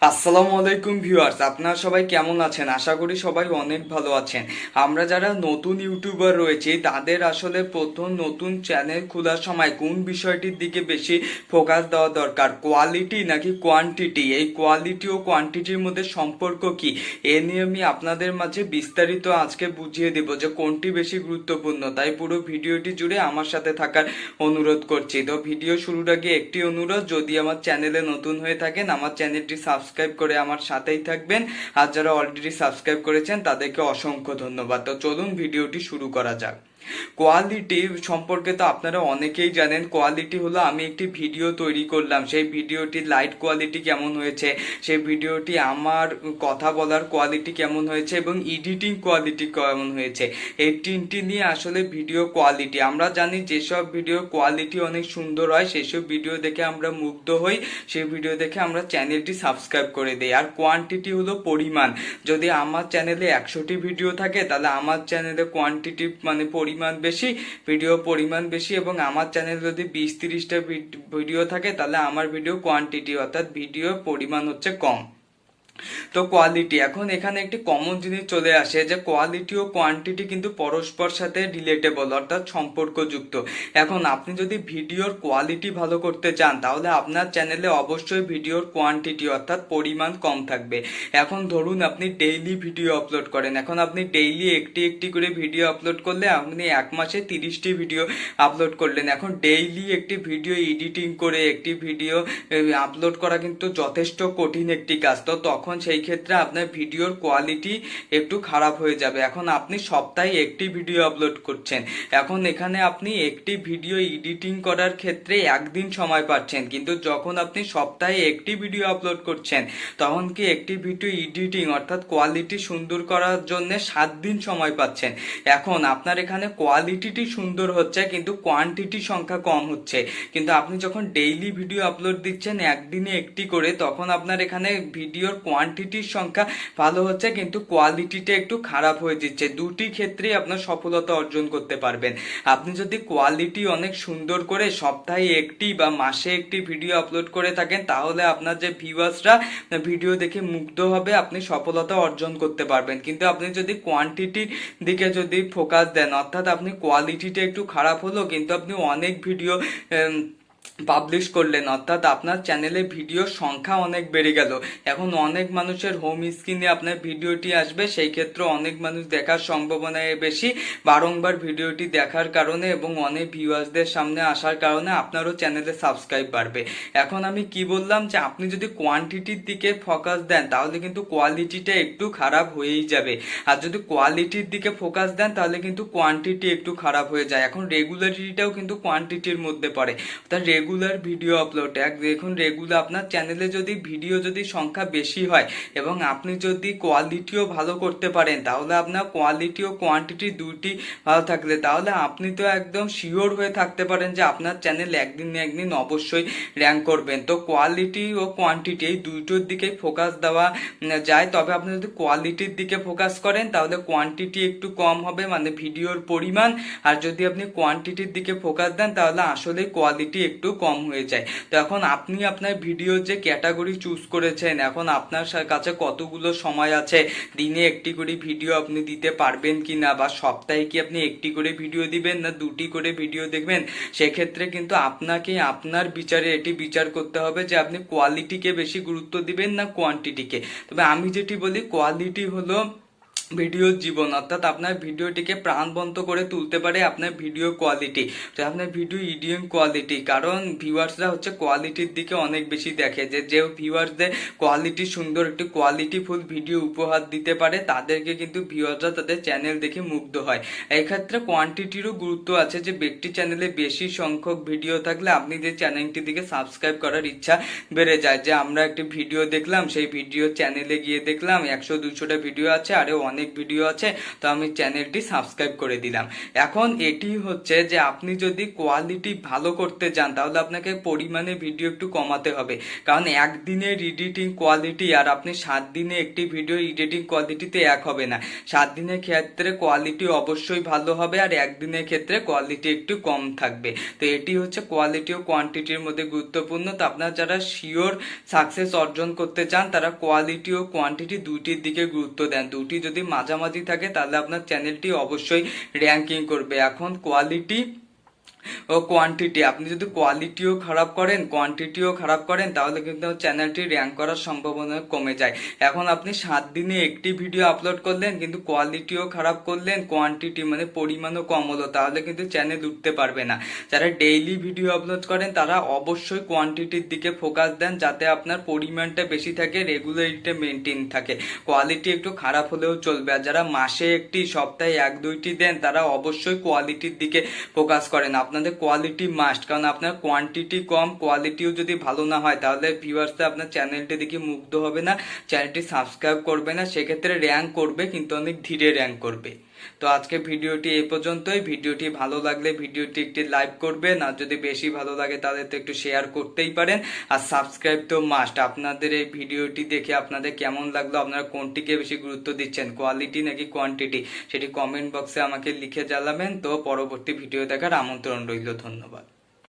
আসসালামু আলাইকুম ভিউয়ার্স, আপনারা সবাই কেমন আছেন? আশা করি সবাই অনেক ভালো আছেন। আমরা যারা নতুন ইউটিউবার রয়েছে তাদের আসলে প্রথম নতুন চ্যানেল খোলার সময় কোন বিষয়টির দিকে বেশি ফোকাস দেওয়া দরকার, কোয়ালিটি নাকি কোয়ান্টিটি? এই কোয়ালিটি ও কোয়ান্টিটির মধ্যে সম্পর্ক কি, এ নিয়ে আমি আপনাদের মাঝে বিস্তারিত আজকে বুঝিয়ে দেব যে কোনটি বেশি গুরুত্বপূর্ণ। তাই পুরো ভিডিওটি জুড়ে আমার সাথে থাকার অনুরোধ করছি। তো ভিডিও শুরুর আগে একটি অনুরোধ, যদি আমার চ্যানেলে নতুন হয়ে থাকেন আমার চ্যানেলটি সাবস্ক্রাইব করে আমার সাথেই থাকবেন, আর যারা অলরেডি সাবস্ক্রাইব করেছেন তাদেরকে অসংখ্য ধন্যবাদ। তো চলুন ভিডিওটি শুরু করা যাক। কোয়ালিটি সম্পর্কে তো আপনারা অনেকেই জানেন। কোয়ালিটি হলো আমি একটি ভিডিও তৈরি করলাম, সেই ভিডিওটির লাইট কোয়ালিটি কেমন হয়েছে, সেই ভিডিওটি আমার কথা বলার কোয়ালিটি কেমন হয়েছে এবং এডিটিং কোয়ালিটি কেমন হয়েছে, এই তিনটি নিয়ে আসলে ভিডিও কোয়ালিটি। আমরা জানি যেসব ভিডিও কোয়ালিটি অনেক সুন্দর হয় সেসব ভিডিও দেখে আমরা মুগ্ধ হই, সেই ভিডিও দেখে আমরা চ্যানেলটি সাবস্ক্রাইব করে দিই। আর কোয়ান্টিটি হলো পরিমাণ। যদি আমার চ্যানেলে 100টি ভিডিও থাকে তাহলে আমার চ্যানেলে কোয়ান্টিটি মানে পরিমাণ বেশি, ভিডিও পরিমাণ বেশি, এবং আমার চ্যানেলে যদি 20-30টা ভিডিও থাকে তাহলে আমার ভিডিও কোয়ান্টিটি অর্থাৎ ভিডিও পরিমাণ হচ্ছে কম। তো কোয়ালিটি, এখন এখানে একটি কমন জিনিস চলে আসে যে কোয়ালিটি ও কোয়ান্টিটি কিন্তু পরস্পর সাথে রিলেটেবল অর্থাৎ সম্পর্কযুক্ত। এখন আপনি যদি ভিডিওর কোয়ালিটি ভালো করতে চান তাহলে আপনার চ্যানেলে অবশ্যই ভিডিওর কোয়ান্টিটি অর্থাৎ পরিমাণ কম থাকবে। এখন ধরুন আপনি ডেইলি ভিডিও আপলোড করেন, এখন আপনি ডেইলি একটি একটি করে ভিডিও আপলোড করলে আপনি এক মাসে 30টি ভিডিও আপলোড করলেন। এখন ডেইলি একটি ভিডিও এডিটিং করে একটি ভিডিও আপলোড করা কিন্তু যথেষ্ট কঠিন একটি কাজ। তো তখন সেই ক্ষেত্রে আপনার ভিডিওর কোয়ালিটি একটু খারাপ হয়ে যাবে। এখন আপনি সপ্তাহে একটি ভিডিও আপলোড করছেন, এখন এখানে আপনি একটি ভিডিও এডিটিং করার ক্ষেত্রে একদিন সময় পাচ্ছেন, কিন্তু যখন আপনি সপ্তাহে একটি ভিডিও আপলোড করছেন তখন কি একটি ভিডিও এডিটিং অর্থাৎ কোয়ালিটি সুন্দর করার জন্য 7 দিন সময় পাচ্ছেন। এখন আপনার এখানে কোয়ালিটিটি সুন্দর হচ্ছে কিন্তু কোয়ান্টিটি সংখ্যা কম হচ্ছে। কিন্তু আপনি যখন ডেইলি ভিডিও আপলোড দিচ্ছেন একদিনে একটি করে, তখন আপনার এখানে ভিডিওর কোয়ান্টিটির সংখ্যা ভালো হচ্ছে কিন্তু কোয়ালিটিটা একটু খারাপ হয়ে যাচ্ছে। দুটি ক্ষেত্রেই আপনার সফলতা অর্জন করতে পারবেন। আপনি যদি কোয়ালিটি অনেক সুন্দর করে সপ্তাহে একটি বা মাসে একটি ভিডিও আপলোড করে থাকেন তাহলে আপনার যে ভিউয়ার্সরা ভিডিও দেখে মুগ্ধ হবে, আপনি সফলতা অর্জন করতে পারবেন। কিন্তু আপনি যদি কোয়ান্টিটির দিকে যদি ফোকাস দেন অর্থাৎ আপনি কোয়ালিটিটা একটু খারাপ হলো কিন্তু আপনি অনেক ভিডিও পাবলিশ করলেন অর্থাৎ আপনার চ্যানেলে ভিডিওর সংখ্যা অনেক বেড়ে গেল, এখন অনেক মানুষের হোম স্ক্রিনে আপনার ভিডিওটি আসবে, সেই ক্ষেত্রে অনেক মানুষ দেখার সম্ভাবনা বেশি। বারংবার ভিডিওটি দেখার কারণে এবং অনেক ভিউয়ার্সদের সামনে আসার কারণে আপনারও চ্যানেলে সাবস্ক্রাইব বাড়বে। এখন আমি কি বললাম যে আপনি যদি কোয়ান্টিটির দিকে ফোকাস দেন তাহলে কিন্তু কোয়ালিটিটা একটু খারাপ হয়েই যাবে, আর যদি কোয়ালিটির দিকে ফোকাস দেন তাহলে কিন্তু কোয়ান্টিটি একটু খারাপ হয়ে যায়। এখন রেগুলারিটিটাও কিন্তু কোয়ান্টিটির মধ্যে পড়ে, অর্থাৎ রেগুলার ভিডিও আপলোড। দেখুন রেগুলার আপনার চ্যানেলে যদি ভিডিও যদি সংখ্যা বেশি হয় এবং আপনি যদি কোয়ালিটিও ভালো করতে পারেন তাহলে আপনার কোয়ালিটি ও কোয়ান্টিটি দুটি ভালো থাকলে তাহলে আপনি তো একদম শিওর হয়ে থাকতে পারেন যে আপনার চ্যানেল একদিন না একদিন অবশ্যই র্যাঙ্ক করবেন। তো কোয়ালিটি ও কোয়ান্টিটি এই দুটোর দিকেই ফোকাস দেওয়া যায়, তবে আপনি যদি কোয়ালিটির দিকে ফোকাস করেন তাহলে কোয়ান্টিটি একটু কম হবে মানে ভিডিওর পরিমাণ, আর যদি আপনি কোয়ান্টিটির দিকে ফোকাস দেন তাহলে আসলে কোয়ালিটি একটু কম হয়ে যায়। তো এখন আপনি আপনার ভিডিওর যে ক্যাটাগরি চুজ করেছেন, এখন আপনার কাছে কতগুলো সময় আছে, দিনে একটি করে ভিডিও আপনি দিতে পারবেন কিনা, বা সপ্তাহে কি আপনি একটি করে ভিডিও দিবেন না দুটি করে ভিডিও দেখবেন, সেক্ষেত্রে কিন্তু আপনাকে আপনার বিচারে এটি বিচার করতে হবে যে আপনি কোয়ালিটিকে বেশি গুরুত্ব দিবেন না কোয়ান্টিটিকে। তবে আমি যেটি বলি কোয়ালিটি হলো ভিডিওর জীবন, অর্থাৎ আপনার ভিডিওটিকে প্রাণবন্ত করে তুলতে পারে আপনার ভিডিও কোয়ালিটি, তো আপনার ভিডিও এডিটিং কোয়ালিটি। কারণ ভিউয়ার্সরা হচ্ছে কোয়ালিটির দিকে অনেক বেশি দেখে, যে ভিউয়ার্সদের কোয়ালিটি সুন্দর একটি কোয়ালিটিফুল ভিডিও উপহার দিতে পারে তাদেরকে কিন্তু ভিউয়ার্সরা তাদের চ্যানেল দেখে মুগ্ধ হয়। এক্ষেত্রে কোয়ান্টিটিরও গুরুত্ব আছে, যে ব্যক্তি চ্যানেলে বেশি সংখ্যক ভিডিও থাকলে আপনি যে চ্যানেলটির দিকে সাবস্ক্রাইব করার ইচ্ছা বেড়ে যায়, যে আমরা একটি ভিডিও দেখলাম সেই ভিডিও চ্যানেলে গিয়ে দেখলাম 100-200টা ভিডিও আছে, আরে অনেক ভিডিও আছে, তো আমি চ্যানেলটি সাবস্ক্রাইব করে দিলাম। এখন এটি হচ্ছে যে আপনি যদি কোয়ালিটি ভালো করতে চান তাহলে আপনাকে পরিমাণে ভিডিও একটু কমাতে হবে, কারণ একদিনের এডিটিং কোয়ালিটি আর আপনি 7 দিনে একটি ভিডিও এডিটিং কোয়ালিটিতে এক হবে না। 7 দিনের ক্ষেত্রে কোয়ালিটি অবশ্যই ভালো হবে আর একদিনের ক্ষেত্রে কোয়ালিটি একটু কম থাকবে। তো এটি হচ্ছে কোয়ালিটি ও কোয়ান্টিটির মধ্যে গুরুত্বপূর্ণ। তো আপনারা যারা শিওর সাকসেস অর্জন করতে চান তারা কোয়ালিটি ও কোয়ান্টিটি দুইটির দিকে গুরুত্ব দেন। দুটি যদি মাঝামাঝি থাকে তাহলে আপনার চ্যানেলটি অবশ্যই র্যাঙ্কিং করবে। এখন কোয়ালিটি ও কোয়ান্টিটি, আপনি যদি কোয়ালিটিও খারাপ করেন কোয়ান্টিটিও খারাপ করেন তাহলে কিন্তু চ্যানেলটি র্যাঙ্ক করার সম্ভাবনা কমে যায়। এখন আপনি 7 দিনে একটি ভিডিও আপলোড করলেন কিন্তু কোয়ালিটিও খারাপ করলেন, কোয়ান্টিটি মানে পরিমাণও কম হলো, তাহলে কিন্তু চ্যানেল উঠতে পারবে না। যারা ডেইলি ভিডিও আপলোড করেন তারা অবশ্যই কোয়ান্টিটির দিকে ফোকাস দেন যাতে আপনার পরিমাণটা বেশি থাকে, রেগুলারিটি মেনটেন থাকে, কোয়ালিটি একটু খারাপ হলেও চলবে। আর যারা মাসে একটি সপ্তাহে 1-2টি দেন তারা অবশ্যই কোয়ালিটির দিকে ফোকাস করেন। আপনাদের কোয়ালিটি মাস্ট, কারণ আপনার কোয়ান্টিটি কম, কোয়ালিটিও যদি ভালো না হয় তাহলে ভিউয়ার্সরা আপনার চ্যানেলটি দেখে মুগ্ধ হবে না, চ্যানেলটি সাবস্ক্রাইব করবে না, সেক্ষেত্রে র্যাঙ্ক করবে কিন্তু অনেক ধীরে র্যাঙ্ক করবে। তো আজকে ভিডিওটি এই পর্যন্তই। ভিডিওটি ভালো লাগলে ভিডিওটি একটি লাইক করবেন, আর যদি বেশি ভালো লাগে তাহলে তো একটু শেয়ার করতেই পারেন, আর সাবস্ক্রাইব তো মাস্ট। আপনাদের এই ভিডিওটি দেখে আপনাদের কেমন লাগলো, আপনারা কোনটিকে বেশি গুরুত্ব দিচ্ছেন, কোয়ালিটি নাকি কোয়ান্টিটি, সেটি কমেন্ট বক্সে আমাকে লিখে জানাবেন। তো পরবর্তী ভিডিও দেখার আমন্ত্রণ রইল। ধন্যবাদ।